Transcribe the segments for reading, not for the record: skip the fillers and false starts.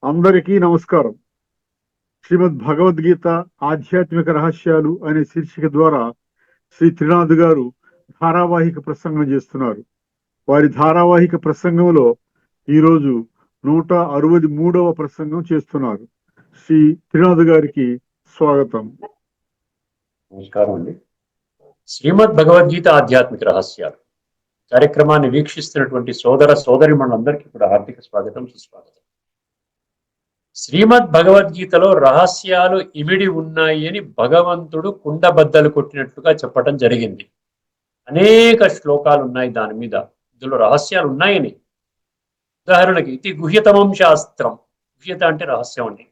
అందరికీ నమస్కారం. శ్రీమద్ భగవద్గీత ఆధ్యాత్మిక రహస్యాలు అనే శీర్షిక ద్వారా శ్రీ త్రినాథ్ గారు ధారావాహిక ప్రసంగం చేస్తున్నారు. వారి ధారావాహిక ప్రసంగంలో ఈరోజు 163వ ప్రసంగం చేస్తున్నారు. శ్రీ త్రినాథ్ గారికి స్వాగతం. నమస్కారం అండి. శ్రీమద్ భగవద్గీత ఆధ్యాత్మిక రహస్యాలు కార్యక్రమాన్ని వీక్షిస్తున్నటువంటి సోదర సోదరిమణులందరికీ కూడా హార్దిక స్వాగతం, సుస్వాగతం. శ్రీమద్ భగవద్గీతలో రహస్యాలు ఇమిడి ఉన్నాయి అని భగవంతుడు కుండబద్దలు కొట్టినట్లుగా చెప్పడం జరిగింది. అనేక శ్లోకాలు ఉన్నాయి దాని మీద, ఇందులో రహస్యాలు ఉన్నాయని. ఉదాహరణకి ఇది గుహ్యతమం శాస్త్రం, గుహ్యత అంటే రహస్యం అండి.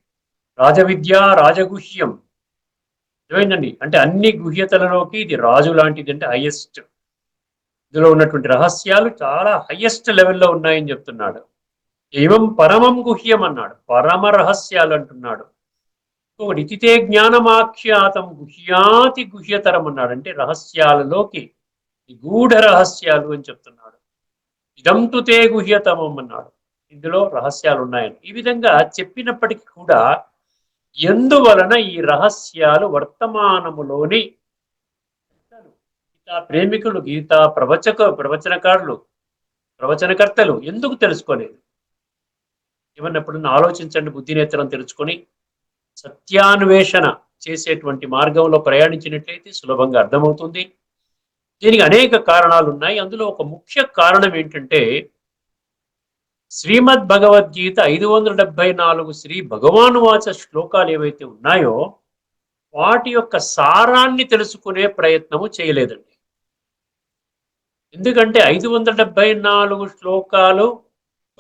రాజవిద్య రాజగుహ్యం ఏమైందండి అంటే అన్ని గుహ్యతలలోకి ఇది రాజు లాంటిది, అంటే హైయెస్ట్. ఇందులో ఉన్నటువంటి రహస్యాలు చాలా హైయెస్ట్ లెవెల్లో ఉన్నాయని చెప్తున్నాడు. ఏవం పరమం గుహ్యం అన్నాడు, పరమ రహస్యాలు అంటున్నాడు. ఇంకొకటి ఇతితే జ్ఞానమాఖ్యాతం గుహ్యాతి గుహ్యతరం అన్నాడు, అంటే రహస్యాలలోకి గూఢ రహస్యాలు అని చెప్తున్నాడు. ఇదంతు తే గుహ్యతమం అన్నాడు, ఇందులో రహస్యాలు ఉన్నాయని. ఈ విధంగా చెప్పినప్పటికీ కూడా ఎందువలన ఈ రహస్యాలు వర్తమానములోని గీతా ప్రేమికులు, గీతా ప్రవచనకారులు, ప్రవచనకర్తలు ఎందుకు తెలుసుకోలేదు? ఏమన్నప్పుడన్నా ఆలోచించండి. బుద్ధినేత్రం తెలుసుకొని సత్యాన్వేషణ చేసేటువంటి మార్గంలో ప్రయాణించినట్లయితే సులభంగా అర్థమవుతుంది. దీనికి అనేక కారణాలు ఉన్నాయి. అందులో ఒక ముఖ్య కారణం ఏంటంటే శ్రీమద్ భగవద్గీత 574 శ్రీ భగవాను వాచ శ్లోకాలు ఏవైతే ఉన్నాయో వాటి యొక్క సారాన్ని తెలుసుకునే ప్రయత్నము చేయలేదండి. ఎందుకంటే 574 శ్లోకాలు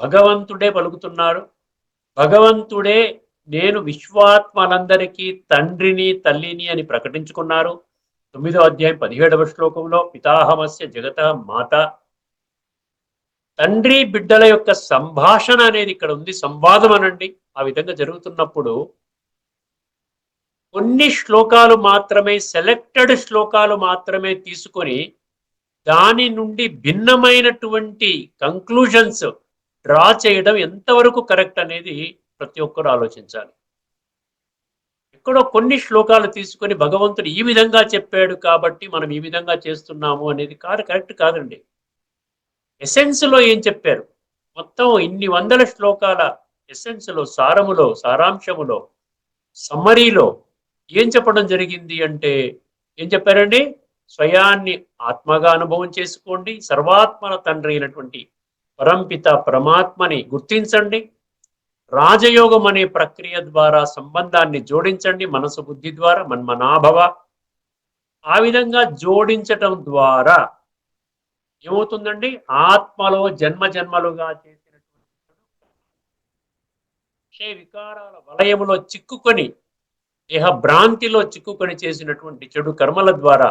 భగవంతుడే పలుకుతున్నారు. భగవంతుడే నేను విశ్వాత్మలందరికీ తండ్రిని తల్లిని అని ప్రకటించుకున్నారు. 9వ అధ్యాయం 17వ శ్లోకంలో పితాహమస్య జగత మాత, తండ్రి బిడ్డల యొక్క సంభాషణ అనేది ఇక్కడ ఉంది. సంవాదం అనండి. ఆ విధంగా జరుగుతున్నప్పుడు కొన్ని శ్లోకాలు మాత్రమే, సెలెక్టెడ్ శ్లోకాలు మాత్రమే తీసుకొని దాని నుండి భిన్నమైనటువంటి కంక్లూజన్స్ డ్రా చేయడం ఎంతవరకు కరెక్ట్ అనేది ప్రతి ఒక్కరు ఆలోచించాలి. ఎక్కడో కొన్ని శ్లోకాలు తీసుకొని భగవంతుడు ఈ విధంగా చెప్పాడు కాబట్టి మనం ఈ విధంగా చేస్తున్నాము అనేది కరెక్ట్ కాదండి. ఎసెన్స్లో ఏం చెప్పారు, మొత్తం ఇన్ని వందల శ్లోకాల ఎసెన్స్లో, సారములో, సారాంశములో, సమ్మరీలో ఏం చెప్పడం జరిగింది అంటే ఏం చెప్పారండి? స్వయాన్ని ఆత్మగా అనుభవం చేసుకోండి, సర్వాత్మల తండ్రి అయినటువంటి పరంపిత పరమాత్మని గుర్తించండి, రాజయోగం అనే ప్రక్రియ ద్వారా సంబంధాన్ని జోడించండి, మనసు బుద్ధి ద్వారా, మన్మనాభవ. ఆ విధంగా జోడించటం ద్వారా ఏమవుతుందండి? ఆత్మలో జన్మ జన్మలుగా చేసినటువంటి వికారాల వలయములో చిక్కుకొని, దేహ భ్రాంతిలో చిక్కుకొని చేసినటువంటి చెడు కర్మల ద్వారా,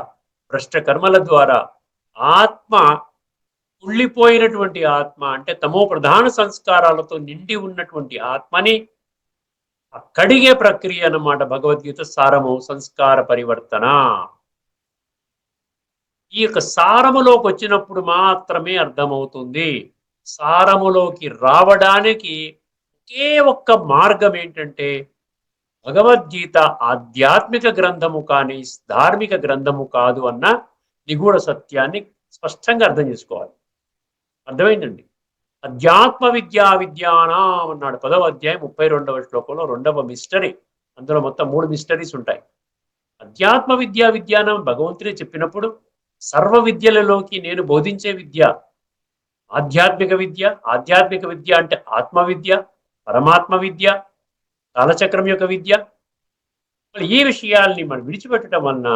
భ్రష్ట కర్మల ద్వారా ఆత్మ, కుళ్ళిపోయినటువంటి ఆత్మ అంటే తమో ప్రధాన సంస్కారాలతో నిండి ఉన్నటువంటి ఆత్మని కడిగే ప్రక్రియ అన్నమాట భగవద్గీత సారము, సంస్కార పరివర్తన. ఈ యొక్క సారములోకి వచ్చినప్పుడు మాత్రమే అర్థమవుతుంది. సారములోకి రావడానికి ఒకే ఒక్క మార్గం ఏంటంటే భగవద్గీత ఆధ్యాత్మిక గ్రంథము కానీ ధార్మిక గ్రంథము కాదు అన్న నిగూఢ సత్యాన్ని స్పష్టంగా అర్థం చేసుకోవాలి. అర్థమైందండి? అధ్యాత్మ విద్యానాం అన్నాడు 10వ అధ్యాయం 32వ శ్లోకంలో, 2వ మిస్టరీ. అందులో మొత్తం 3 మిస్టరీస్ ఉంటాయి. అధ్యాత్మ విద్యానం భగవంతుడే చెప్పినప్పుడు సర్వ విద్యలలోకి నేను బోధించే విద్య ఆధ్యాత్మిక విద్య. ఆధ్యాత్మిక విద్య అంటే ఆత్మ విద్య, పరమాత్మ విద్య, కాలచక్రం యొక్క విద్య. ఈ విషయాల్ని మనం విడిచిపెట్టడం వలన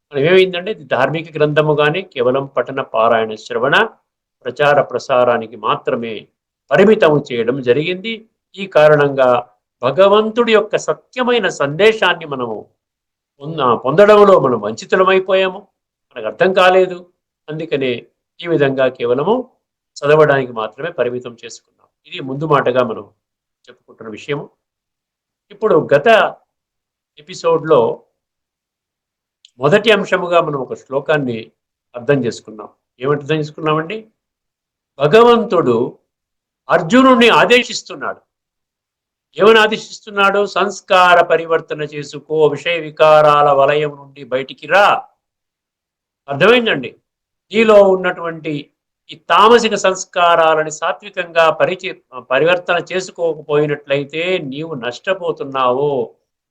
మనం ఏమైందంటే ఇది ధార్మిక గ్రంథము కానీ కేవలం పఠన పారాయణ శ్రవణ ప్రచార ప్రసారానికి మాత్రమే పరిమితం చేయడం జరిగింది. ఈ కారణంగా భగవంతుడి యొక్క సత్యమైన సందేశాన్ని మనము పొందడంలో మనం వంచితులమైపోయాము, మనకు అర్థం కాలేదు. అందుకనే ఈ విధంగా కేవలము చదవడానికి మాత్రమే పరిమితం చేసుకున్నాం. ఇది ముందు మాటగా మనం చెప్పుకుంటున్న విషయము. ఇప్పుడు గత ఎపిసోడ్లో మొదటి అంశముగా మనం ఒక శ్లోకాన్ని అర్థం చేసుకున్నాం. ఏమంటే అర్థం చేసుకున్నామండి? భగవంతుడు అర్జునుడిని ఆదేశిస్తున్నాడు. ఏమని ఆదేశిస్తున్నాడు? సంస్కార పరివర్తన చేసుకో, విషయ వికారాల వలయం నుండి బయటికి రా. అర్థమైందండి? నీలో ఉన్నటువంటి ఈ తామసిక సంస్కారాలని సాత్వికంగా పరివర్తన చేసుకోకపోయినట్లయితే నీవు నష్టపోతున్నావు.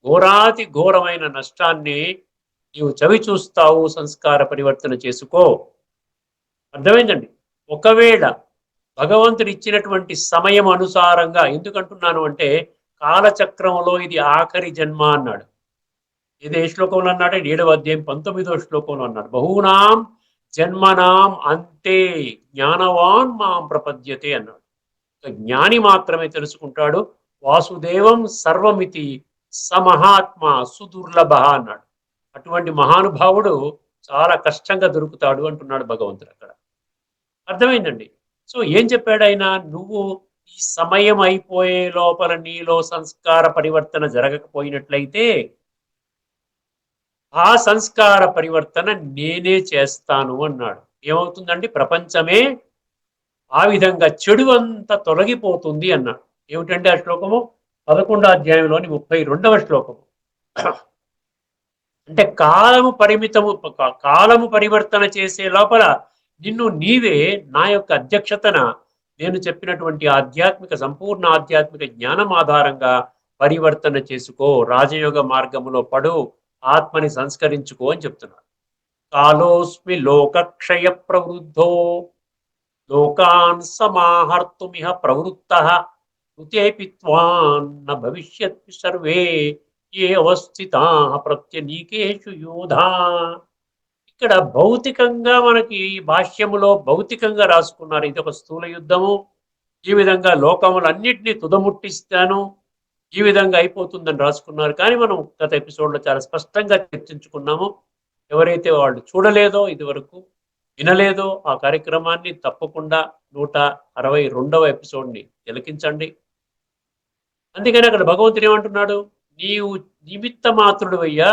ఘోరాతి ఘోరమైన నష్టాన్ని నీవు చవి చూస్తావు. సంస్కార పరివర్తన చేసుకో. అర్థమైందండి? ఒకవేళ భగవంతుడు ఇచ్చినటువంటి సమయం అనుసారంగా, ఎందుకంటున్నాను అంటే కాలచక్రంలో ఇది ఆఖరి జన్మ అన్నాడు. ఇది ఏ శ్లోకంలో అన్నాడు? 7వ అధ్యాయం 19వ శ్లోకంలో అన్నాడు. బహూనాం జన్మనాం అంతే జ్ఞానవాన్ మాం ప్రపద్యతే అన్నాడు. జ్ఞాని మాత్రమే తెలుసుకుంటాడు. వాసుదేవం సర్వమితి సమహాత్మ సుదుర్లభ అన్నాడు. అటువంటి మహానుభావుడు చాలా కష్టంగా దొరుకుతాడు అంటున్నాడు భగవంతుడు అక్కడ. అర్థమైందండి? సో ఏం చెప్పాడు ఆయన? నువ్వు ఈ సమయం అయిపోయే లోపల నీలో సంస్కార పరివర్తన జరగకపోయినట్లయితే ఆ సంస్కార పరివర్తన నేనే చేస్తాను అన్నాడు. ఏమవుతుందండి? ప్రపంచమే ఆ విధంగా చెడు అంతా తొలగిపోతుంది అన్నాడు. ఏమిటంటే ఆ శ్లోకము 11వ అధ్యాయంలోని 32వ శ్లోకము. అంటే కాలము పరివర్తన చేసే లోపల నిన్ను నీవే నా యొక్క అధ్యక్షతన నేను చెప్పినటువంటి సంపూర్ణ ఆధ్యాత్మిక జ్ఞానం ఆధారంగా పరివర్తన చేసుకో, రాజయోగ మార్గములో పడు, ఆత్మని సంస్కరించుకో అని చెప్తున్నాడు. కాలోస్మి లోకక్షయ ప్రవృద్ధో లోకాన్ సమాహర్తుమిహ ప్రవృత్తః కృతేపి త్వాన్న భవిష్యత్ సర్వే ఏ అవస్థితాః ప్రత్యనీకేషు యోధా. ఇక్కడ భౌతికంగా మనకి భాష్యములో భౌతికంగా రాసుకున్నారు. ఇది ఒక స్థూల యుద్ధము, ఈ విధంగా లోకములన్నిటినీ తుదముట్టిస్తాను, ఈ విధంగా అయిపోతుందని రాసుకున్నారు. కానీ మనం గత ఎపిసోడ్లో చాలా స్పష్టంగా చర్చించుకున్నాము. ఎవరైతే వాళ్ళు చూడలేదో, ఇదివరకు వినలేదో ఆ కార్యక్రమాన్ని తప్పకుండా 162వ ఎపిసోడ్ని తిలకించండి. అందుకని అక్కడ భగవంతుడు ఏమంటున్నాడు? నీవు నిమిత్త మాత్రుడు అయ్యా,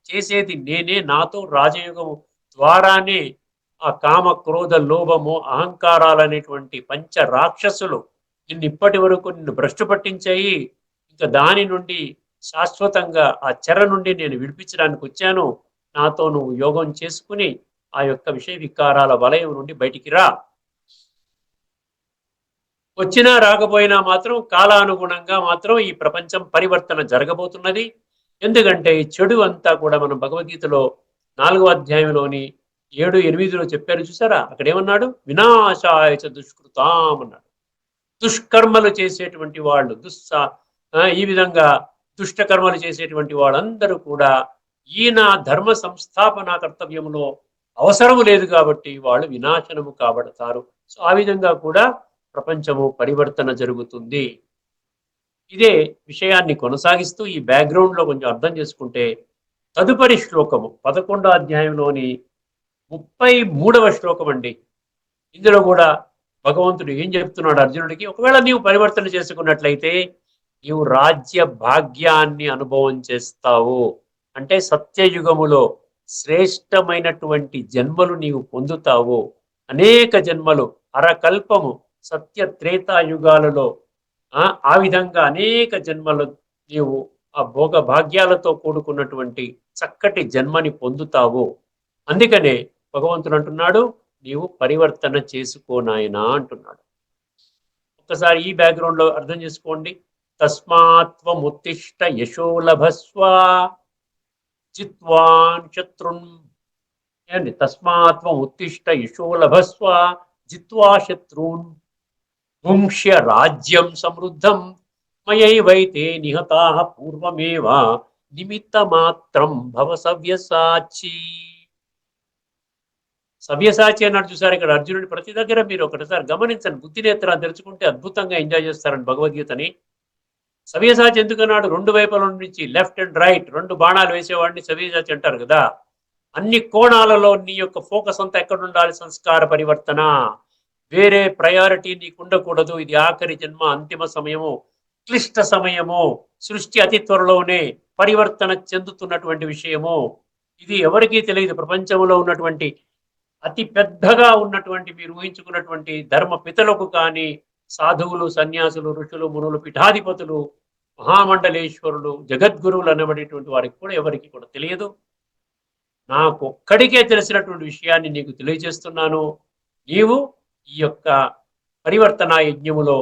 చేసేది నేనే. నాతో రాజయోగము ద్వారానే ఆ కామ క్రోధ లోభము అహంకారాలనేటువంటి పంచ రాక్షసులు నిన్ను ఇప్పటి వరకు నిన్ను భ్రష్టు పట్టించాయి. ఇంకా దాని నుండి శాశ్వతంగా ఆ చెర నుండి నేను విడిపించడానికి వచ్చాను. నాతో నువ్వు యోగం చేసుకుని ఆ యొక్క విషయ వికారాల వలయం నుండి బయటికి రా. వచ్చినా రాకపోయినా మాత్రం కాలానుగుణంగా మాత్రం ఈ ప్రపంచం పరివర్తన జరగబోతున్నది. ఎందుకంటే ఈ చెడు అంతా కూడా మనం భగవద్గీతలో 4వ అధ్యాయంలోని 7, 8లో చెప్పారు చూసారా? అక్కడ ఏమన్నాడు? వినాశాయ దుష్కృతాం అన్నాడు. దుష్కర్మలు చేసేటువంటి వాళ్ళు, ఈ విధంగా దుష్టకర్మలు చేసేటువంటి వాళ్ళందరూ కూడా ఈయన ధర్మ సంస్థాపన కర్తవ్యంలో అవసరము లేదు కాబట్టి వాళ్ళు వినాశనము కాబడతారు. సో ఆ విధంగా కూడా ప్రపంచము పరివర్తన జరుగుతుంది. ఇదే విషయాన్ని కొనసాగిస్తూ ఈ బ్యాక్గ్రౌండ్లో కొంచెం అర్థం చేసుకుంటే తదుపరి శ్లోకము 11వ అధ్యాయంలోని 33వ శ్లోకం అండి. ఇందులో కూడా భగవంతుడు ఏం చెప్తున్నాడు అర్జునుడికి? ఒకవేళ నీవు పరివర్తన చేసుకున్నట్లయితే నీవు రాజ్య భాగ్యాన్ని అనుభవం చేస్తావు. అంటే సత్యయుగములో శ్రేష్టమైనటువంటి జన్మలు నీవు పొందుతావు. అనేక జన్మలు, అరకల్పము సత్య త్రేతాయుగాలలో ఆ విధంగా అనేక జన్మలు నీవు ఆ భోగ భాగ్యాలతో కూడుకున్నటువంటి చక్కటి జన్మని పొందుతావు. అందుకనే భగవంతుడు అంటున్నాడు, నీవు పరివర్తన చేసుకోనాయనా అంటున్నాడు. ఒక్కసారి ఈ బ్యాక్గ్రౌండ్ లో అర్థం చేసుకోండి. తస్మాత్వముత్తిష్ట యశో లభస్వ జిత్వాన్ శత్రున్. తస్మాత్వం ఉత్తిష్ట యశో లభస్వ జిత్వా శత్రూన్ భుంక్ష్య రాజ్యం సమృద్ధం మయైవైతే నిహతాః పూర్వమేవ నిమిత్త మాత్రం భవ సవ్యసాచి. సవ్యసాచి అన్నాడు చూసారు ఇక్కడ అర్జునుడి. ప్రతి దగ్గర మీరు ఒకటిసారి గమనించండి, బుద్ధి నేత్రాన్ని తెరుచుకుంటే అద్భుతంగా ఎంజాయ్ చేస్తారండి భగవద్గీతని. సవ్యసాచి ఎందుకన్నాడు? రెండు వైపుల నుంచి లెఫ్ట్ అండ్ రైట్ 2 బాణాలు వేసేవాడిని సవ్యసాచి అంటారు కదా. అన్ని కోణాలలో నీ యొక్క ఫోకస్ అంతా ఎక్కడ ఉండాలి? సంస్కార పరివర్తన. వేరే ప్రయారిటీ నీకు ఉండకూడదు. ఇది ఆఖరి జన్మ, అంతిమ సమయము, క్లిష్ట సమయము, సృష్టి అతి త్వరలోనే పరివర్తన చెందుతున్నటువంటి విషయము. ఇది ఎవరికీ తెలియదు. ప్రపంచంలో ఉన్నటువంటి అతి పెద్దగా ఉన్నటువంటి మీరు ఊహించుకున్నటువంటి ధర్మ పితలకు కానీ, సాధువులు, సన్యాసులు, ఋషులు, మునులు, పీఠాధిపతులు, మహామండలేశ్వరులు, జగద్గురువులు అనబడేటువంటి వారికి కూడా ఎవరికి కూడా తెలియదు. నాకు ఒక్కడికే తెలిసినటువంటి విషయాన్ని నీకు తెలియజేస్తున్నాను. నీవు ఈ యొక్క పరివర్తన యజ్ఞములో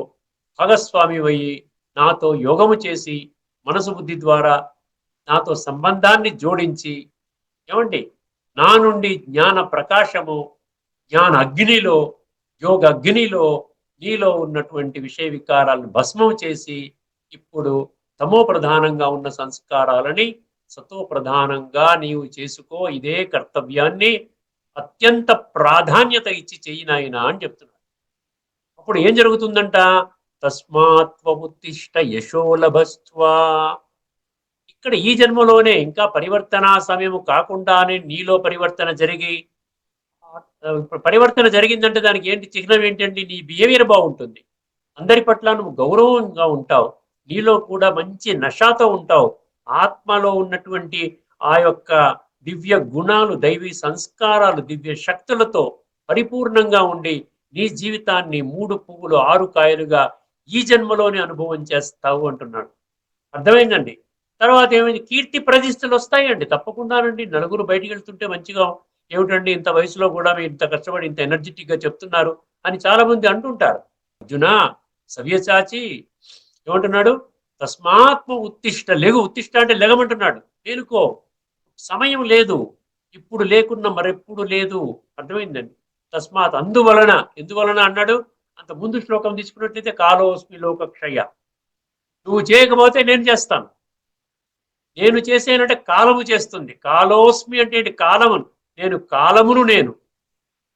భాగస్వామి అయ్యి నాతో యోగము చేసి మనసు బుద్ధి ద్వారా నాతో సంబంధాన్ని జోడించి, ఏమండి, నా నుండి జ్ఞాన ప్రకాశము, జ్ఞాన అగ్నిలో, యోగ అగ్నిలో నీలో ఉన్నటువంటి విషయ వికారాలను భస్మం చేసి ఇప్పుడు తమో ప్రధానంగా ఉన్న సంస్కారాలని సతో ప్రధానంగా నీవు చేసుకో. ఇదే కర్తవ్యాన్ని అత్యంత ప్రాధాన్యత ఇచ్చి చెయ్యి నాయనా అని చెప్తున్నాడు. అప్పుడు ఏం జరుగుతుందంట? తస్మాత్వముత్తిష్ట యశో లభస్త్వా. ఇక్కడ ఈ జన్మలోనే ఇంకా పరివర్తన సమయము కాకుండానే నీలో పరివర్తన జరిగి, పరివర్తన జరిగిందంటే దానికి ఏంటి చిహ్నం ఏంటండి? నీ బిహేవియర్ బాగుంటుంది, అందరి పట్ల నువ్వు గౌరవంగా ఉంటావు, నీలో కూడా మంచి నషాతో ఉంటావు, ఆత్మలో ఉన్నటువంటి ఆ యొక్క దివ్య గుణాలు, దైవీ సంస్కారాలు, దివ్య శక్తులతో పరిపూర్ణంగా ఉండి నీ జీవితాన్ని 3 పువ్వులు 6 కాయలుగా ఈ జన్మలోనే అనుభవం చేస్తావు అంటున్నాడు. అర్థమైందండి? తర్వాత ఏమైంది? కీర్తి ప్రతిష్టలు వస్తాయండి తప్పకుండానండి. నలుగురు బయటికి వెళ్తుంటే మంచిగా, ఏమిటండి ఇంత వయసులో కూడా మీరు ఇంత కష్టపడి ఇంత ఎనర్జెటిక్ గా చెప్తున్నారు అని చాలా మంది అంటుంటారు. అర్జున, సవ్యసాచి ఏమంటున్నాడు? తస్మాత్మ ఉత్తిష్ట, లెగు. ఉత్తిష్ట అంటే లెగమంటున్నాడు. మేలుకో, సమయం లేదు, ఇప్పుడు లేకున్నా మరెప్పుడు లేదు. అర్థమైందండి? తస్మాత్, అందువలన. ఎందువలన అన్నాడు? అంత ముందు శ్లోకం తీసుకున్నట్లయితే కాలోస్మి లోకక్షయ, నువ్వు చేయకపోతే నేను చేస్తాను. నేను చేసేనంటే కాలము చేస్తుంది. కాలోస్మి అంటే ఏంటి? కాలమును. నేను కాలమును, నేను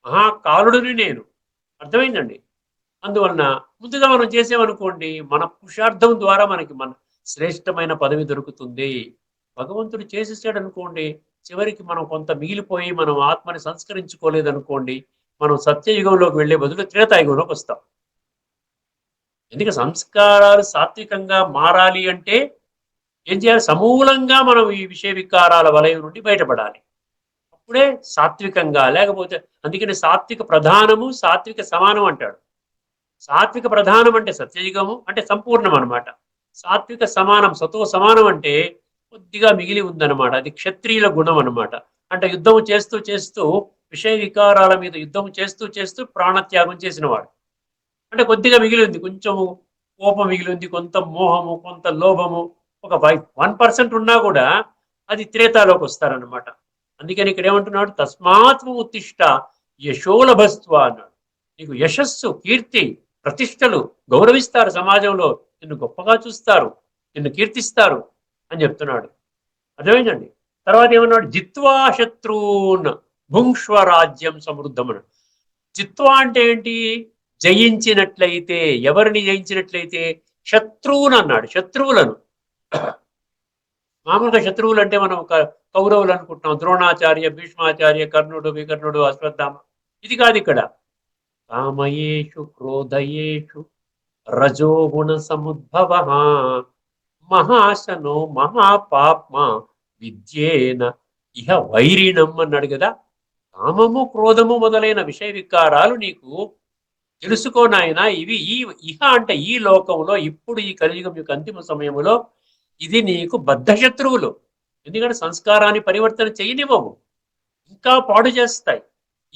మహాకాలుడిని నేను. అర్థమైందండి? అందువలన ముందుగా మనం చేసేమనుకోండి, మన పురుషార్థం ద్వారా మనకి మన శ్రేష్టమైన పదవి దొరుకుతుంది. భగవంతుడు చేసేసాడు అనుకోండి, చివరికి మనం కొంత మిగిలిపోయి మనం ఆత్మని సంస్కరించుకోలేదనుకోండి, మనం సత్యయుగంలోకి వెళ్లే బదులు త్రేతాయుగంలోకి వస్తాం. ఎందుకంటే సంస్కారాలు సాత్వికంగా మారాలి అంటే ఏం చేయాలి? సమూలంగా మనం ఈ విషయ వికారాల వలయం నుండి బయటపడాలి. అప్పుడే సాత్వికంగా. లేకపోతే అందుకని సాత్విక ప్రధానము, సాత్విక సమానం అంటాడు. సాత్విక ప్రధానం అంటే సత్యయుగము అంటే సంపూర్ణం అనమాట. సాత్విక సమానం, సతో సమానం అంటే కొద్దిగా మిగిలి ఉందన్నమాట. అది క్షత్రియుల గుణం అనమాట. అంటే యుద్ధము చేస్తూ చేస్తూ, విషయ వికారాల మీద యుద్ధం చేస్తూ చేస్తూ ప్రాణత్యాగం చేసినవాడు. అంటే కొద్దిగా మిగిలి ఉంది, కొంచెము కోపం మిగిలి ఉంది, కొంత మోహము, కొంత లోభము, ఒక 1% ఉన్నా కూడా అది త్రేతాలోకి వస్తారనమాట. అందుకని ఇక్కడ ఏమంటున్నాడు? తస్మాత్మ ఉత్తిష్ట యశోలభస్వ అన్నాడు. నీకు యశస్సు, కీర్తి, ప్రతిష్టలు గౌరవిస్తారు, సమాజంలో నిన్ను గొప్పగా చూస్తారు, నిన్ను కీర్తిస్తారు అని చెప్తున్నాడు. అర్థమైందండి? తర్వాత ఏమన్నాడు? జిత్వా శత్రూన్ భుంక్ష్వ రాజ్యం సమృద్ధం అన్నాడు. జిత్వా అంటే ఏంటి? జయించినట్లయితే. ఎవరిని జయించినట్లయితే? శత్రువును అన్నాడు. శత్రువులను. మామూలుగా శత్రువులు అంటే మనం కౌరవులు అనుకుంటున్నాం, ద్రోణాచార్య, భీష్మాచార్య, కర్ణుడు, వికర్ణుడు, అశ్వత్థామ. ఇది కాదు ఇక్కడ. కామయేషు క్రోధయేషు రజోగుణ సముద్భవ మహాశనో మహాపాప్మ విద్యేన ఇహ వైరిణం అన్నాడు కదా. కామము, క్రోధము మొదలైన విషయ వికారాలు నీకు తెలుసుకో నాయన. ఇవి ఇహ అంటే ఈ లోకంలో, ఇప్పుడు ఈ కలియుగం యొక్క అంతిమ సమయంలో ఇది నీకు బద్ధ శత్రువులు. ఎందుకంటే సంస్కారాన్ని పరివర్తన చేయనివ్వవు, ఇంకా పాడు చేస్తాయి.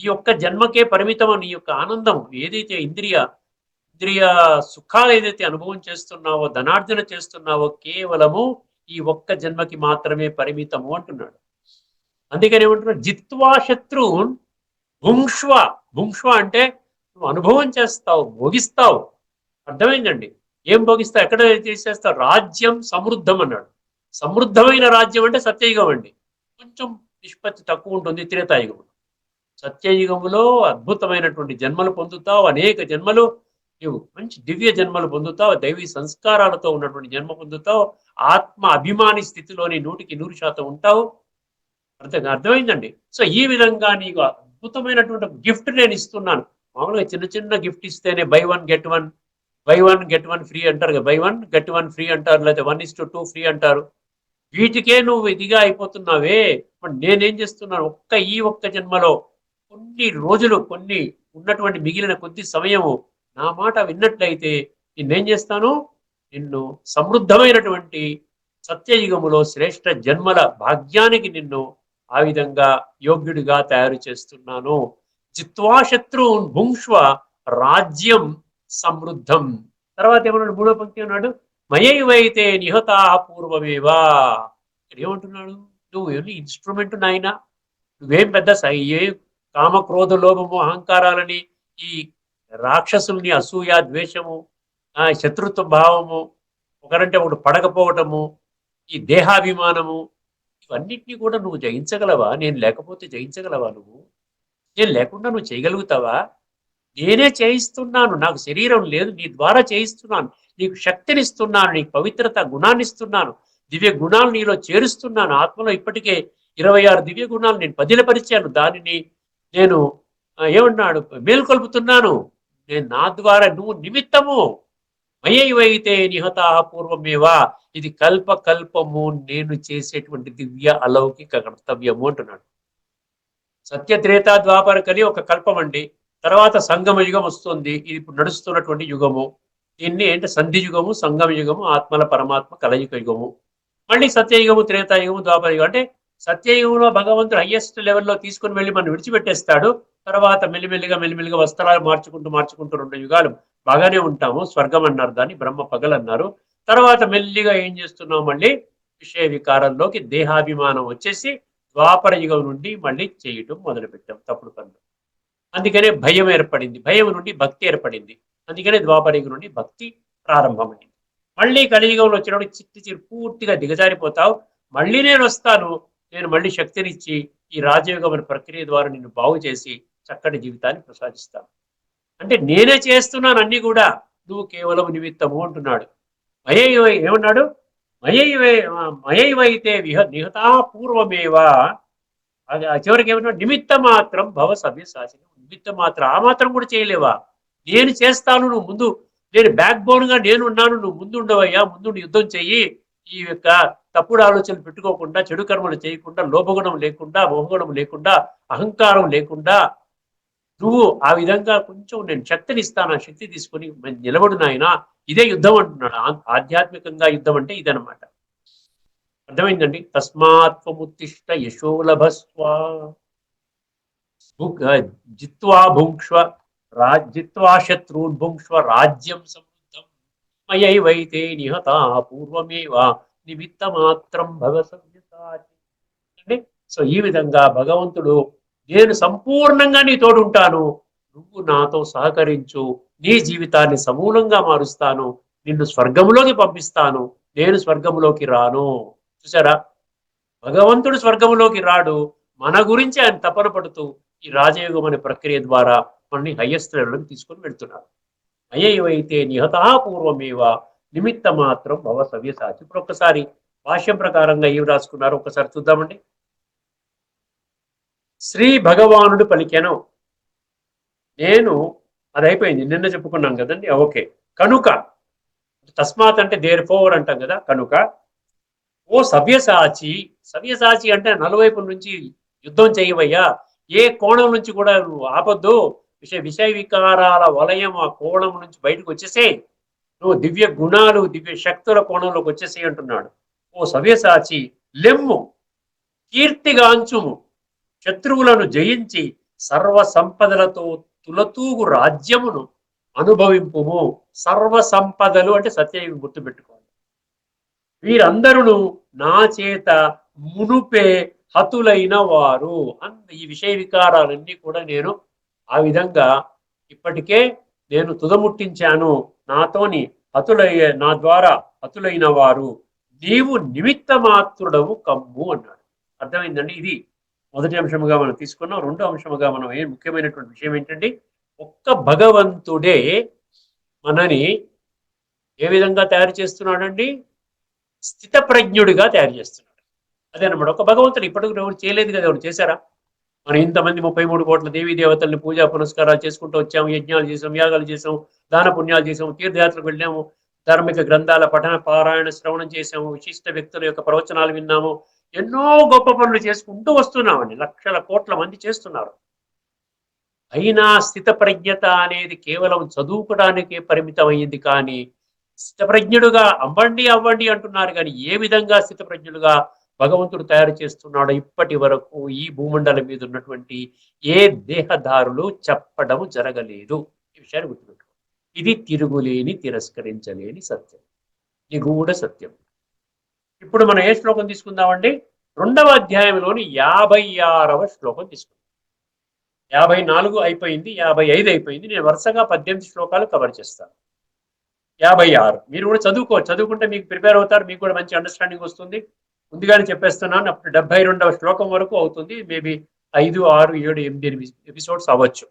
ఈ యొక్క జన్మకే పరిమితం. నీ యొక్క ఆనందం ఏదైతే ఇంద్రియ సుఖాలు ఏదైతే అనుభవం చేస్తున్నావో, ధనార్జన చేస్తున్నావో, కేవలము ఈ ఒక్క జన్మకి మాత్రమే పరిమితము అంటున్నాడు. అందుకని ఏమంటున్నాడు? జిత్వా శత్రువున్ భుంక్ష్వ. భుంక్ష్వ అంటే నువ్వు అనుభవం చేస్తావు, భోగిస్తావు. అర్థమైందండి? ఏం భోగిస్తావు? ఎక్కడ చేసేస్తావు? రాజ్యం సమృద్ధం అన్నాడు. సమృద్ధమైన రాజ్యం అంటే సత్యయుగం అండి. కొంచెం నిష్పత్తి తక్కువ ఉంటుంది త్రేతాయుగం. సత్యయుగములో అద్భుతమైనటువంటి జన్మలు పొందుతావు, అనేక జన్మలు, నువ్వు మంచి దివ్య జన్మలు పొందుతావు, దైవీ సంస్కారాలతో ఉన్నటువంటి జన్మ పొందుతావు, ఆత్మ అభిమాని స్థితిలోని 100% ఉంటావు. అర్థమైందండి? సో ఈ విధంగా నీకు అద్భుతమైనటువంటి గిఫ్ట్ నేను ఇస్తున్నాను. మామూలుగా చిన్న చిన్న గిఫ్ట్ ఇస్తేనే by one get one free అంటారు కదా, by one get one free అంటారు, లేకపోతే 1:2 ఫ్రీ అంటారు. వీటికే నువ్వు ఇదిగా అయిపోతున్నావే. మరి నేనేం చేస్తున్నాను? ఈ ఒక్క జన్మలో కొన్ని రోజులు, కొన్ని ఉన్నటువంటి మిగిలిన కొద్ది సమయము నా మాట విన్నట్లయితే నేనేం చేస్తాను? నిన్ను సమృద్ధమైనటువంటి సత్యయుగములో శ్రేష్ఠ జన్మల భాగ్యానికి నిన్ను ఆ విధంగా యోగ్యుడిగా తయారు చేస్తున్నాను. జిత్వా శత్రువున్ భుంక్ష్వ రాజ్యం సమృద్ధం. తర్వాత ఏమన్నాడు? మూడో పంక్తి అన్నాడు, మయైవైతే నిహతా పూర్వమేవా. ఇక్కడ ఏమంటున్నాడు? నువ్వు ఎన్ని ఇన్స్ట్రుమెంట్ నాయనా, నువ్వేం పెద్ద ఏ కామ క్రోధ లోభము అహంకారాలని, ఈ రాక్షసుల్ని అసూయ ద్వేషము, శత్రుత్వ భావము, ఒకరంటే ఒకటి పడకపోవటము, ఈ దేహాభిమానము, ఇవన్నిటినీ కూడా నువ్వు జయించగలవా? నేను లేకపోతే జయించగలవా? నువ్వు నేను లేకుండా నువ్వు చేయగలుగుతావా? నేనే చేయిస్తున్నాను, నాకు శరీరం లేదు, నీ ద్వారా చేయిస్తున్నాను, నీకు శక్తినిస్తున్నాను, నీకు పవిత్రత గుణాన్ని ఇస్తున్నాను, దివ్య గుణాలు నీలో చేరుస్తున్నాను. ఆత్మలో ఇప్పటికే 26 దివ్య గుణాలు నేను పదిలపరిచాను. దానిని నేను ఏమన్నాడు? మేల్కొల్పుతున్నాను. నేను నా ద్వారా, నువ్వు నిమిత్తము. మయైవైతే నిహతా పూర్వమేవా. ఇది కల్ప కల్పము నేను చేసేటువంటి దివ్య అలౌకిక కర్తవ్యము అంటున్నాడు. సత్యత్రేత ద్వాపర కలి ఒక కల్పం అండి. తర్వాత సంగమ యుగం వస్తుంది. ఇది ఇప్పుడు నడుస్తున్నటువంటి యుగము. దీన్ని ఏంటి? సంధి యుగము, సంగమ యుగము, ఆత్మల పరమాత్మ కలయిక యుగము. మళ్ళీ సత్యయుగము, త్రేతాయుగము, ద్వాపర యుగం. అంటే సత్యయుగంలో భగవంతుడు హయ్యెస్ట్ లెవెల్లో తీసుకుని వెళ్ళి మనం విడిచిపెట్టేస్తాడు. తర్వాత మెల్లిమెల్లిగా వస్త్రాలు మార్చుకుంటూ 2 యుగాలు బాగానే ఉంటాము. స్వర్గం అన్నారు, దాన్ని బ్రహ్మ పగలు అన్నారు. తర్వాత మెల్లిగా ఏం చేస్తున్నాం? మళ్ళీ విషయ వికారంలోకి దేహాభిమానం వచ్చేసి ద్వాపర యుగం నుండి మళ్ళీ చేయటం మొదలుపెట్టాం తప్పుడు పనులు. అందుకనే భయం ఏర్పడింది, భయం నుండి భక్తి ఏర్పడింది. అందుకనే ద్వాపర యుగం నుండి భక్తి ప్రారంభమైంది. మళ్ళీ కలియుగంలో వచ్చినప్పుడు చిట్టి పూర్తిగా దిగజారిపోతావు. మళ్ళీ నేను వస్తాను, నేను మళ్ళీ శక్తినిచ్చి ఈ రాజయోగమైన ప్రక్రియ ద్వారా నిన్ను బాగు చేసి చక్కటి జీవితాన్ని ప్రసాదిస్తాను. అంటే నేనే చేస్తున్నాను అన్ని కూడా, నువ్వు కేవలం నిమిత్తము అంటున్నాడు. ఏమన్నాడు? మయైవైతే నిహతా పూర్వమేవా. చివరికి ఏమన్నాడు? నిమిత్త మాత్రం భవ సవ్యసాచి. నిమిత్త మాత్రం, ఆ మాత్రం కూడా చేయలేవా? నేను చేస్తాను, నువ్వు ముందు, నేను బ్యాక్ బోన్ గా నేను ఉన్నాను, నువ్వు ముందు ఉండవయ్యా, ముందు యుద్ధం చెయ్యి. ఈ యొక్క తప్పుడు ఆలోచనలు పెట్టుకోకుండా, చెడు కర్మలు చేయకుండా, లోభగుణం లేకుండా, మోహగుణం లేకుండా, అహంకారం లేకుండా నువ్వు ఆ విధంగా కొంచెం నేను శక్తిని ఇస్తాను, ఆ శక్తి తీసుకొని నిలబడు నాయనా. ఇదే యుద్ధం అంటున్నాడు. ఆధ్యాత్మికంగా యుద్ధం అంటే ఇదనమాట. అర్థమైందండి? తస్మాత్వముత్తిష్ట యశోలభస్వ జిత్వా భుంక్ష్వ జిత్వా శత్రూన్ భుంక్ష్వ రాజ్యం సమృద్ధం మయైవైతే నిహతా పూర్వమేవ నిమిత్త మాత్రం భవ సవ్యసాచి. సో ఈ విధంగా భగవంతుడు, నేను సంపూర్ణంగా నీ తోడుంటాను, నువ్వు నాతో సహకరించు, నీ జీవితాన్ని సమూలంగా మారుస్తాను, నిన్ను స్వర్గంలోకి పంపిస్తాను, నేను స్వర్గంలోకి రాను. చూసారా? భగవంతుడు స్వర్గంలోకి రాడు, మన గురించి ఆయన తపన పడుతూ ఈ రాజయోగం అనే ప్రక్రియ ద్వారా మనని హయ్యెస్ట్ లెవెల్కి తీసుకొని వెళ్తున్నారు. అయ్యైవైతే నిహతా పూర్వమేవ నిమిత్త మాత్రం భవ సవ్యసాచి. ఇప్పుడు ఒక్కసారి భాష్యం ప్రకారంగా ఏమి రాసుకున్నారో ఒకసారి చూద్దామండి. శ్రీ భగవానుడు పలికెను. నేను, అది అయిపోయింది, నిన్న చెప్పుకున్నాం కదండి. ఓకే. కనుక, తస్మాత్ అంటే దేర్ ఫోర్ అంటాం కదా. కనుక ఓ సవ్యసాచి, సవ్యసాచి అంటే నలువైపుల నుంచి యుద్ధం చేయవయ్యా, ఏ కోణం నుంచి కూడా నువ్వు ఆపొద్దు. విషయ వికారాల వలయం, ఆ కోణం నుంచి బయటకు వచ్చేసే, నువ్వు దివ్య గుణాలు, దివ్య శక్తుల కోణంలోకి వచ్చేసే అంటున్నాడు. ఓ సవ్యసాచి, లెమ్ము, కీర్తిగాంచుము, శత్రువులను జయించి సర్వ సంపదలతో తులతూగు రాజ్యమును అనుభవింపుము. సర్వ సంపదలు అంటే సత్యయుగం గుర్తుపెట్టుకోవాలి. వీరందరూ నా చేత మునుపే హతులైన వారు. ఈ విషయ వికారాలన్నీ కూడా నేను ఆ విధంగా ఇప్పటికే నేను తుదముట్టించాను. నాతోని నా ద్వారా హతులైన వారు, నీవు నిమిత్త మాత్రుడవు కమ్ము అన్నాడు. అర్థమైందండి? ఇది మొదటి అంశముగా మనం తీసుకున్నాం. రెండో అంశముగా మనం ముఖ్యమైనటువంటి విషయం ఏంటంటే, ఒక్క భగవంతుడే మనని ఏ విధంగా తయారు చేస్తున్నాడండి? స్థితప్రజ్ఞుడిగా తయారు చేస్తున్నాడు. అదే అనమాట. ఒక భగవంతుడు ఇప్పటికి ఎవరు చేయలేదు కదా. ఎవరు చేశారా? మనం ఇంతమంది 33 కోట్ల దేవీ దేవతల్ని పూజా పునస్కారాలు చేసుకుంటూ వచ్చాము, యజ్ఞాలు చేసాం, యాగాలు చేసాం, దాన పుణ్యాలు చేసాము, తీర్థయాత్రకు వెళ్ళాము, ధార్మిక గ్రంథాల పఠన పారాయణ శ్రవణం చేసాము, విశిష్ట వ్యక్తుల యొక్క ప్రవచనాలు విన్నాము, ఎన్నో గొప్ప పనులు చేసుకుంటూ వస్తున్నామండి. లక్షల కోట్ల మంది చేస్తున్నారు. అయినా స్థిత ప్రజ్ఞత అనేది కేవలం చదువుకోవడానికే పరిమితం అయ్యింది. కానీ స్థితప్రజ్ఞుడుగా అవ్వండి అవ్వండి అంటున్నారు కానీ ఏ విధంగా స్థితప్రజ్ఞుడుగా భగవంతుడు తయారు చేస్తున్నాడో ఇప్పటి వరకు ఈ భూమండలం మీద ఉన్నటువంటి ఏ దేహదారులు చెప్పడం జరగలేదు. ఈ విషయాన్ని గుర్తుపెట్టుకో. ఇది తిరుగులేని తిరస్కరించలేని సత్యం, నిగూఢ సత్యం. ఇప్పుడు మనం ఏ శ్లోకం తీసుకుందామండి? 2వ అధ్యాయంలోని 56వ శ్లోకం తీసుకుందాం. 54 అయిపోయింది, 55 అయిపోయింది. నేను వరుసగా 18 శ్లోకాలు కవర్ చేస్తాను. 56 మీరు కూడా చదువుకోవచ్చు. చదువుకుంటే మీకు ప్రిపేర్ అవుతారు, మీకు కూడా మంచి అండర్స్టాండింగ్ వస్తుంది. ముందుగానే చెప్పేస్తున్నాను, అప్పుడు 72వ శ్లోకం వరకు అవుతుంది. మేబీ 5, 6, 7, 8, 8 ఎపిసోడ్స్ అవ్వచ్చు.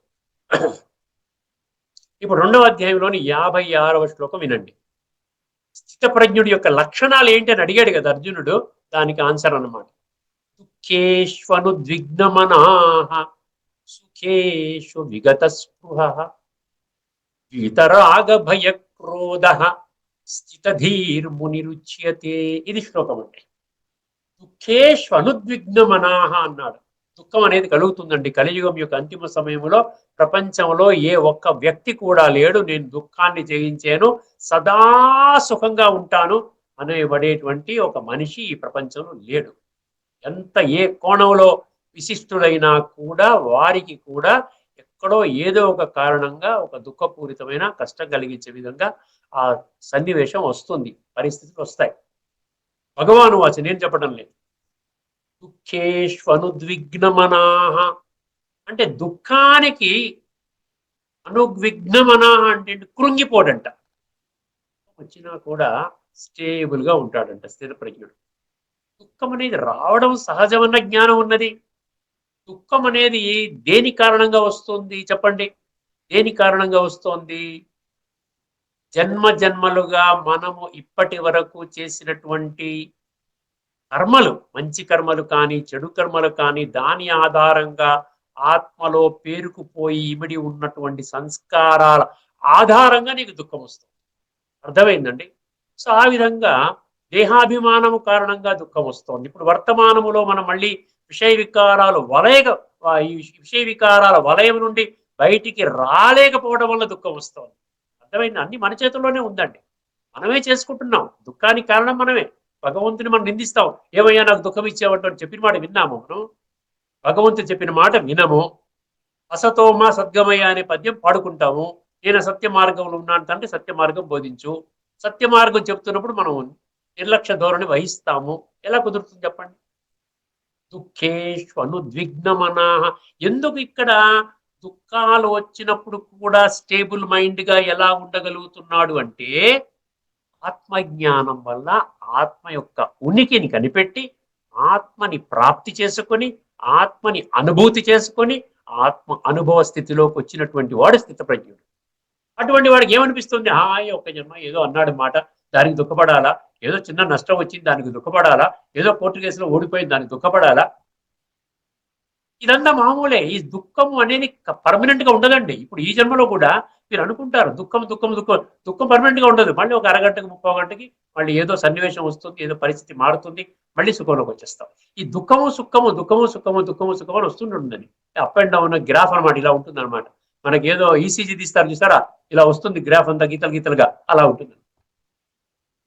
ఇప్పుడు 2వ అధ్యాయంలోని 56వ శ్లోకం వినండి. స్థితప్రజ్ఞుడి యొక్క లక్షణాలు ఏంటి అని అడిగాడు కదా అర్జునుడు, దానికి ఆన్సర్ అన్నమాట. దుఃఖేష్వనుద్విగ్నమనాః సుఖేషు విగత స్పృహః వీతరాగ భయ క్రోధః స్థితధీర్మునిరుచ్యతే. ఇది శ్లోకం అంటే. దుఃఖేష్వనుద్విగ్నమనాః అన్నాడు. దుఃఖం అనేది కలుగుతుందండి కలియుగం యొక్క అంతిమ సమయంలో. ప్రపంచంలో ఏ ఒక్క వ్యక్తి కూడా లేడు నేను దుఃఖాన్ని జయించాను, సదా సుఖంగా ఉంటాను అనేబడేటువంటి ఒక మనిషి ఈ ప్రపంచంలో లేడు. ఎంత ఏ కోణంలో విశిష్టులైనా కూడా వారికి కూడా ఎక్కడో ఏదో ఒక కారణంగా ఒక దుఃఖపూరితమైన కష్టం కలిగించే విధంగా ఆ సన్నివేశం వస్తుంది, పరిస్థితులు వస్తాయి. భగవాను వాచ, నేను చెప్పడం లేదు. దుఃఖేష్వనుద్విగ్నమనాః అంటే దుఃఖానికి అనుద్విగ్నమనాః అంటే కృంగిపోడంట. వచ్చినా కూడా స్టేబుల్ గా ఉంటాడంట స్థితప్రజ్ఞుడు. దుఃఖం అనేది రావడం సహజమన్న జ్ఞానం ఉన్నది. దుఃఖం అనేది దేని కారణంగా వస్తుంది చెప్పండి? దేని కారణంగా వస్తోంది? జన్మ జన్మలుగా మనము ఇప్పటి వరకు చేసినటువంటి కర్మలు, మంచి కర్మలు కానీ చెడు కర్మలు కానీ, దాని ఆధారంగా ఆత్మలో పేరుకుపోయి ఇమిడి ఉన్నటువంటి సంస్కారాల ఆధారంగా నీకు దుఃఖం వస్తుంది. అర్థమైందండి? సో ఆ విధంగా దేహాభిమానము కారణంగా దుఃఖం వస్తుంది. ఇప్పుడు వర్తమానములో మనం మళ్ళీ విషయ వికారాలు ఈ విషయ వికారాల వలయం నుండి బయటికి రాలేకపోవడం వల్ల దుఃఖం వస్తుంది. అర్థమైంది? అన్ని మన చేతుల్లోనే ఉందండి, మనమే చేసుకుంటున్నాం. దుఃఖానికి కారణం మనమే. భగవంతుని మనం నిందిస్తాం, ఏమయ్యా నాకు దుఃఖం ఇచ్చేవంటూ చెప్పిన మాట విన్నాము మనం? భగవంతుడు చెప్పిన మాట వినము. అసతోమ సద్గమయ అనే పద్యం పాడుకుంటాము. నేను సత్య మార్గంలో ఉన్నాను తండ్రి, సత్య మార్గం బోధించు. సత్య మార్గం చెప్తున్నప్పుడు మనం నిర్లక్ష్య ధోరణి వహిస్తాము. ఎలా కుదురుతుంది చెప్పండి? దుఃఖేష్వనుద్విగ్నమనాః. ఎందుకు ఇక్కడ దుఃఖాలు వచ్చినప్పుడు కూడా స్టేబుల్ మైండ్ గా ఎలా ఉండగలుగుతున్నాడు అంటే, ఆత్మజ్ఞానం వల్ల ఆత్మ యొక్క ఉనికిని కనిపెట్టి ఆత్మని ప్రాప్తి చేసుకొని ఆత్మని అనుభూతి చేసుకొని ఆత్మ అనుభవ స్థితిలోకి వచ్చినటువంటి వాడు స్థితప్రజ్ఞుడు. అటువంటి వాడికి ఏమనిపిస్తుంది? హాయ్ ఒక జన్మ ఏదో అన్నాడు మాట, దానికి దుఃఖపడాలా? ఏదో చిన్న నష్టం వచ్చింది దానికి దుఃఖపడాలా? ఏదో కోర్టు కేసులో ఓడిపోయింది దానికి దుఃఖపడాలా? ఇదంతా మామూలే. ఈ దుఃఖం అనేది పర్మనెంట్ గా ఉండదండి. ఇప్పుడు ఈ జన్మలో కూడా మీరు అనుకుంటారు దుఃఖం దుఃఖం దుఃఖం దుఃఖం పర్మనెంట్ గా ఉండదు. మళ్ళీ ఒక అరగంటకి 30 గంటకి మళ్ళీ ఏదో సన్నివేశం వస్తుంది, ఏదో పరిస్థితి మారుతుంది, మళ్ళీ సుఖంలోకి వచ్చేస్తాం. ఈ దుఃఖము సుఖము దుఃఖము సుఖము దుఃఖము సుఖము అని వస్తుంటుందని అప్ అండ్ డౌన్ గ్రాఫ్ అనమాట. ఇలా ఉంటుంది అనమాట. మనకి ఏదో ఈసీజీ తీస్తారు చూసారా, ఇలా వస్తుంది గ్రాఫ్ అంతా గీతలు గీతలుగా, అలా ఉంటుంది.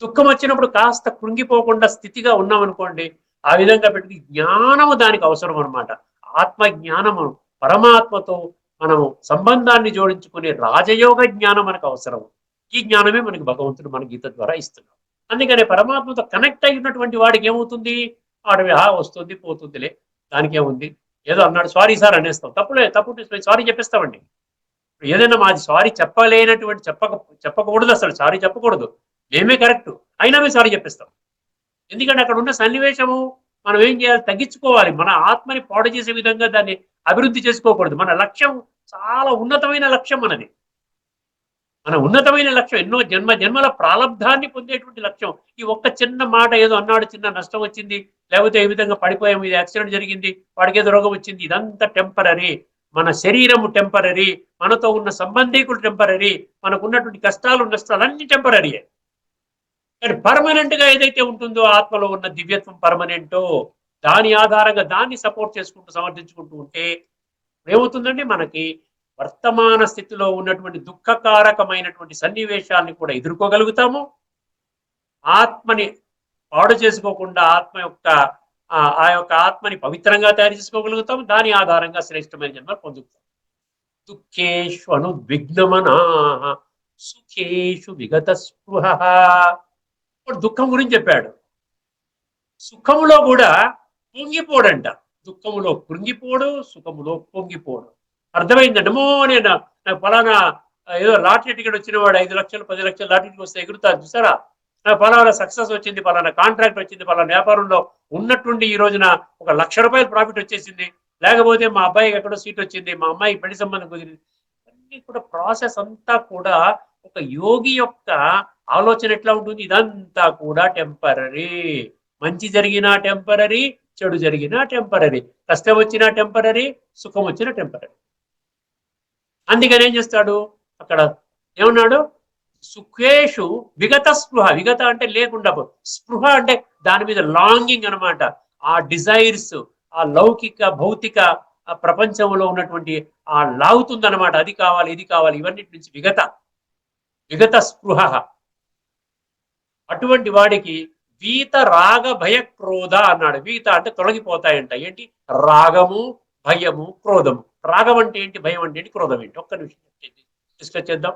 దుఃఖం వచ్చినప్పుడు కాస్త కృంగిపోకుండా స్థితిగా ఉన్నాం అనుకోండి, ఆ విధంగా పెట్టి జ్ఞానము దానికి అవసరం అనమాట. ఆత్మ జ్ఞానము, పరమాత్మతో మనము సంబంధాన్ని జోడించుకునే రాజయోగ జ్ఞానం మనకు అవసరం. ఈ జ్ఞానమే మనకి భగవంతుడు మన గీత ద్వారా ఇస్తున్నాడు. అందుకనే పరమాత్మతో కనెక్ట్ అయినటువంటి వాడికి ఏమవుతుంది? వాడు వస్తుంది పోతుందిలే, దానికి ఏముంది, ఏదో అన్నాడు సారీ సార్ అనేస్తాం. తప్పు సారీ చెప్పేస్తామండి. ఏదైనా మాది సారీ చెప్పలేనటువంటి చెప్పకూడదు, అసలు సారీ చెప్పకూడదు, మేమే కరెక్ట్ అయినా మేము సారీ చెప్పేస్తాం. ఎందుకంటే అక్కడ ఉన్న సన్నివేశము మనం ఏం చేయాలి? తగ్గించుకోవాలి. మన ఆత్మని పాడు చేసే విధంగా దాన్ని అభివృద్ధి చేసుకోకూడదు. మన లక్ష్యం చాలా ఉన్నతమైన లక్ష్యం మనది. మన ఉన్నతమైన లక్ష్యం ఎన్నో జన్మల ప్రారంధాన్ని పొందేటువంటి లక్ష్యం. ఈ ఒక్క చిన్న మాట ఏదో అన్నాడు, చిన్న నష్టం వచ్చింది, లేకపోతే ఏ విధంగా పడిపోయాము, ఇది యాక్సిడెంట్ జరిగింది, వాడికి ఏదో రోగం వచ్చింది, ఇదంతా టెంపరరీ. మన శరీరము టెంపరరీ, మనతో ఉన్న సంబంధీకులు టెంపరరీ, మనకు ఉన్నటువంటి కష్టాలు నష్టాలు అన్ని టెంపరరీయే. కానీ పర్మనెంట్ గా ఏదైతే ఉంటుందో ఆత్మలో ఉన్న దివ్యత్వం పర్మనెంటో, దాని ఆధారంగా దాన్ని సపోర్ట్ చేసుకుంటూ సమర్థించుకుంటూ ఉంటే ఏమవుతుందండి? మనకి వర్తమాన స్థితిలో ఉన్నటువంటి దుఃఖకారకమైనటువంటి సన్నివేశాన్ని కూడా ఎదుర్కోగలుగుతాము. ఆత్మని పాడు చేసుకోకుండా ఆత్మ యొక్క ఆ యొక్క ఆత్మని పవిత్రంగా తయారు చేసుకోగలుగుతాం. దాని ఆధారంగా శ్రేష్టమైన జన్మ పొందుతాం. దుఃఖేషు అనుద్విగ్నమనా సుఖేషు విగత స్పృహ. ఇప్పుడు దుఃఖం గురించి చెప్పాడు. సుఖములో కూడా పొంగిపోడంట. దుఃఖములో కృంగిపోడు, సుఖములో పొంగిపోడు. అర్థమైందండి. నేను నాకు ఫలానా ఏదో లాటరీ టికెట్ వచ్చిన వాడు 5 లక్షలు 10 లక్షలు లాటరీ టికెట్ వస్తే ఎగురుతారు చూసారా. నాకు ఫలానా సక్సెస్ వచ్చింది, ఫలానా కాంట్రాక్ట్ వచ్చింది, ఫలానా వ్యాపారంలో ఉన్నట్టుండి ఈ రోజున ఒక ₹1,00,000 ప్రాఫిట్ వచ్చేసింది, లేకపోతే మా అబ్బాయికి ఎక్కడో సీట్ వచ్చింది, మా అమ్మాయికి పెళ్లి సంబంధం కుదిరింది. అన్ని కూడా ప్రాసెస్ అంతా కూడా ఒక యోగి యొక్క ఆలోచన ఎట్లా ఉంటుంది, ఇదంతా కూడా టెంపరరీ. మంచి జరిగినా టెంపరరీ, చెడు జరిగినా టెంపరరీ, కష్టం వచ్చినా టెంపరరీ, సుఖం వచ్చినా టెంపరరీ. అందుకని ఏం చేస్తాడు అక్కడ ఏమన్నాడు, సుఖేషు విగత స్పృహ. విగత అంటే లేకుండా, స్పృహ అంటే దాని మీద లాంగింగ్ అనమాట. ఆ డిజైర్స్, ఆ లౌకిక భౌతిక ప్రపంచంలో ఉన్నటువంటి ఆ లాగుతుందన్నమాట. అది కావాలి, ఇది కావాలి, ఇవన్నిటి నుంచి విగత విగత స్పృహ. అటువంటి వాడికి వీత రాగ భయ క్రోధ అన్నాడు. వీత అంటే తొలగిపోతాయంట. ఏంటి? రాగము, భయము, క్రోధము. రాగం అంటే ఏంటి, భయం అంటే ఏంటి, క్రోధం ఏంటి? ఒక్క నిమిషం డిస్కస్ చేద్దాం.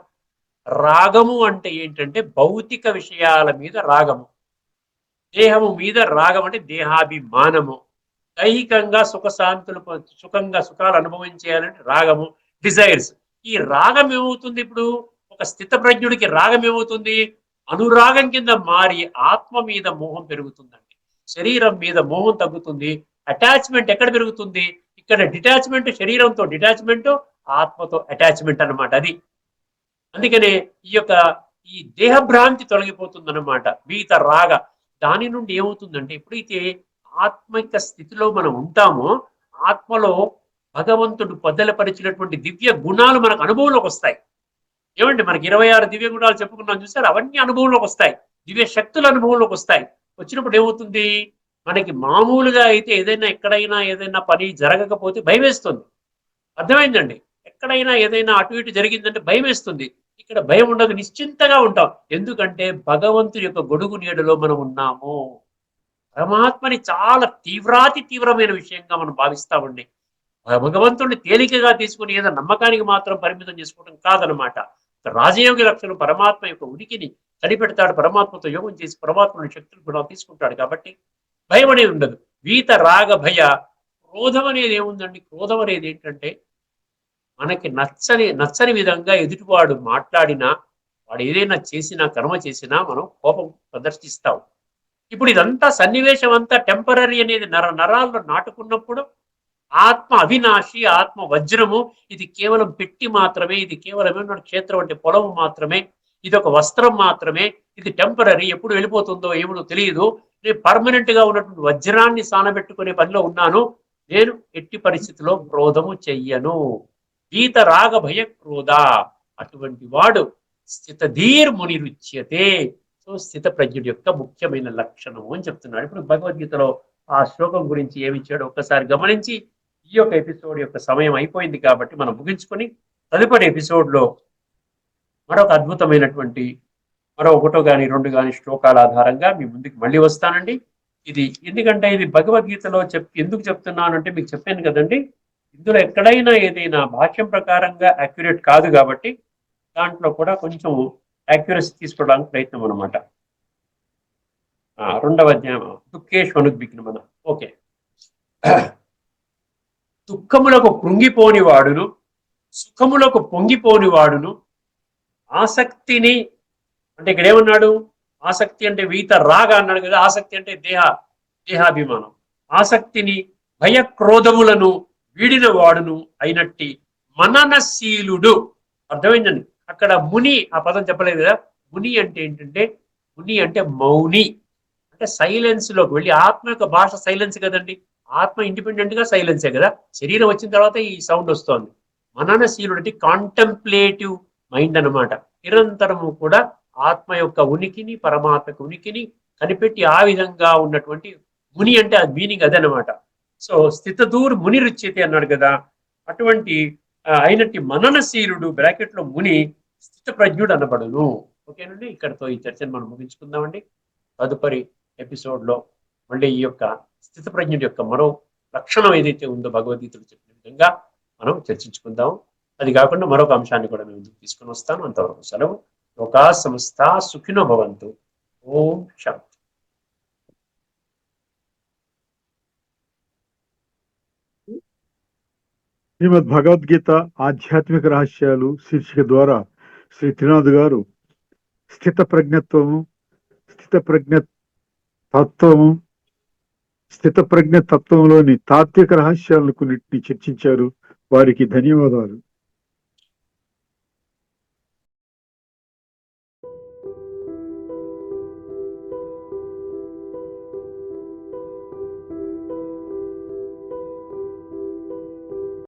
రాగము అంటే ఏంటంటే భౌతిక విషయాల మీద రాగము, దేహము మీద రాగం అంటే దేహాభిమానము, దైహికంగా సుఖాలు అనుభవించేయాలంటే రాగము, డిజైర్స్. ఈ రాగం ఏమవుతుంది, ఇప్పుడు ఒక స్థితప్రజ్ఞుడికి రాగం ఏమవుతుంది, అనురాగం కింద మారి ఆత్మ మీద మోహం పెరుగుతుందండి. శరీరం మీద మోహం తగ్గుతుంది. అటాచ్మెంట్ ఎక్కడ పెరుగుతుంది, ఇక్కడ డిటాచ్మెంట్, శరీరంతో డిటాచ్మెంట్, ఆత్మతో అటాచ్మెంట్ అన్నమాట. అది అందుకనే ఈ దేహభ్రాంతి తొలగిపోతుంది అన్నమాట. వీత రాగ. దాని నుండి ఏమవుతుందంటే ఎప్పుడైతే ఆత్మిక స్థితిలో మనం ఉంటామో ఆత్మలో భగవంతుడు బద్దలపరిచినటువంటి దివ్య గుణాలు మనకు అనుభవంలోకి వస్తాయి. ఏమండి, మనకి 26 దివ్య గుణాలు చెప్పుకున్నాం చూసారు, అవన్నీ అనుభవంలోకి వస్తాయి. దివ్య శక్తులు అనుభవంలోకి వస్తాయి. వచ్చినప్పుడు ఏమవుతుంది, మనకి మామూలుగా అయితే ఎక్కడైనా ఏదైనా పని జరగకపోతే భయం వేస్తుంది. అర్థమైందండి. ఎక్కడైనా ఏదైనా అటు ఇటు జరిగిందంటే భయం వేస్తుంది. ఇక్కడ భయం ఉండదు, నిశ్చింతగా ఉంటాం. ఎందుకంటే భగవంతుడి యొక్క గొడుగు నీడలో మనం ఉన్నాము. పరమాత్మని చాలా తీవ్రమైన విషయంగా మనం భావిస్తామండి. భగవంతుడిని తేలికగా తీసుకుని ఏదో నమ్మకానికి మాత్రం పరిమితం చేసుకోవడం కాదనమాట. రాజయోగి లక్షణం పరమాత్మ యొక్క ఉనికిని కనిపెడతాడు. పరమాత్మతో యోగం చేసి పరమాత్మని శక్తులు కూడా తీసుకుంటాడు. కాబట్టి భయం అనేది ఉండదు. వీత రాగ భయ క్రోధం అనేది ఏముందండి, క్రోధం అనేది ఏంటంటే మనకి నచ్చని విధంగా ఎదుటివాడు మాట్లాడినా, వాడు ఏదైనా చేసినా, కర్మ చేసినా మనం కోపం ప్రదర్శిస్తాం. ఇప్పుడు ఇదంతా సన్నివేశం అంతా టెంపరీ అనేది నరాల్లో నాటుకున్నప్పుడు ఆత్మ అవినాశి, ఆత్మ వజ్రము. ఇది కేవలం పెట్టి మాత్రమే, ఇది కేవలం క్షేత్రం అంటే పొలము మాత్రమే, ఇది ఒక వస్త్రం మాత్రమే, ఇది టెంపరీ, ఎప్పుడు వెళ్ళిపోతుందో ఏమో తెలియదు. నేను పర్మనెంట్ గా ఉన్నటువంటి వజ్రాన్ని సానబెట్టుకునే పనిలో ఉన్నాను. నేను ఎట్టి పరిస్థితిలో క్రోధము చెయ్యను. వీత రాగ భయ క్రోధ. అటువంటి వాడు స్థితధీర్ మునిరుచ్యతే. సో స్థిత ప్రజ్ఞుడి యొక్క ముఖ్యమైన లక్షణము అని చెప్తున్నాడు. ఇప్పుడు భగవద్గీతలో ఆ శ్లోకం గురించి ఏమిచ్చాడో ఒక్కసారి గమనించి, ఈ యొక్క ఎపిసోడ్ యొక్క సమయం అయిపోయింది కాబట్టి మనం ముగించుకొని తదుపరి ఎపిసోడ్ లో మరొక అద్భుతమైనటువంటి మరో 1 గాని 2 గాని శ్లోకాల ఆధారంగా మీ ముందుకు మళ్ళీ వస్తానండి. ఇది ఎందుకంటే ఇది భగవద్గీతలో ఎందుకు చెప్తున్నానంటే మీకు చెప్పాను కదండి, ఇందులో ఎక్కడైనా ఏదైనా భాష్యం ప్రకారంగా అక్యురేట్ కాదు కాబట్టి దాంట్లో కూడా కొంచెం యాక్యురసీ తీసుకోవడానికి ప్రయత్నం అనమాట. 2వ అధ్యాయం దుఃఖేషు అనుద్విగ్నమన. ఓకే. దుఃఖములకు కృంగిపోని వాడును, సుఖములకు పొంగిపోని వాడును, ఆసక్తిని అంటే ఇక్కడ ఏమన్నాడు, ఆసక్తి అంటే వీత రాగ అన్నాడు కదా, ఆసక్తి అంటే దేహాభిమానం. ఆసక్తిని భయక్రోధములను వీడిన వాడును అయినట్టి మననశీలుడు. అర్థమైందండి. అక్కడ ముని ఆ పదం చెప్పలేదు కదా. ముని అంటే ఏంటంటే, ముని అంటే మౌని, అంటే సైలెన్స్ లోకి వెళ్ళి, ఆత్మ యొక్క భాష సైలెన్స్ కదండి. ఆత్మ ఇండిపెండెంట్ గా సైలెన్సే కదా. శరీరం వచ్చిన తర్వాత ఈ సౌండ్ వస్తోంది. మననశీలుడు అంటే కాంటెంప్లేటివ్ మైండ్ అనమాట. నిరంతరము కూడా ఆత్మ యొక్క ఉనికిని, పరమాత్మ ఉనికిని కనిపెట్టి ఆ విధంగా ఉన్నటువంటి ముని అంటే ఆ మీనింగ్ అదనమాట. సో స్థితధూర్ ముని రుచ్యతే అన్నాడు కదా. అటువంటి అయినట్టి మననశీలుడు బ్రాకెట్ లో ముని స్థిత ప్రజ్ఞుడు అనబడును. ఓకేనండి, ఇక్కడతో ఈ చర్చను మనం ముగించుకుందామండి. తదుపరి ఎపిసోడ్ లో మళ్ళీ ఈ యొక్క స్థిత ప్రజ్ఞుడి యొక్క మరో లక్షణం ఏదైతే ఉందో భగవద్గీతలో చెప్పిన విధంగా మనం చర్చించుకుందాం. అది కాకుండా మరొక అంశాన్ని కూడా మేము తీసుకుని వస్తాను. అంతవరకు సెలవు. లోకా సమస్త సుఖినో భవంతు. ఓం శాంతి. శ్రీమద్ భగవద్గీత ఆధ్యాత్మిక రహస్యాలు శీర్షిక ద్వారా శ్రీ త్రినాథ్ గారు స్థిత ప్రజ్ఞత్వము, స్థిత ప్రజ్ఞ తత్వము, స్థిత ప్రజ్ఞ తత్వంలోని తాత్విక రహస్యాలను కొన్నిటిని చర్చించారు. వారికి ధన్యవాదాలు.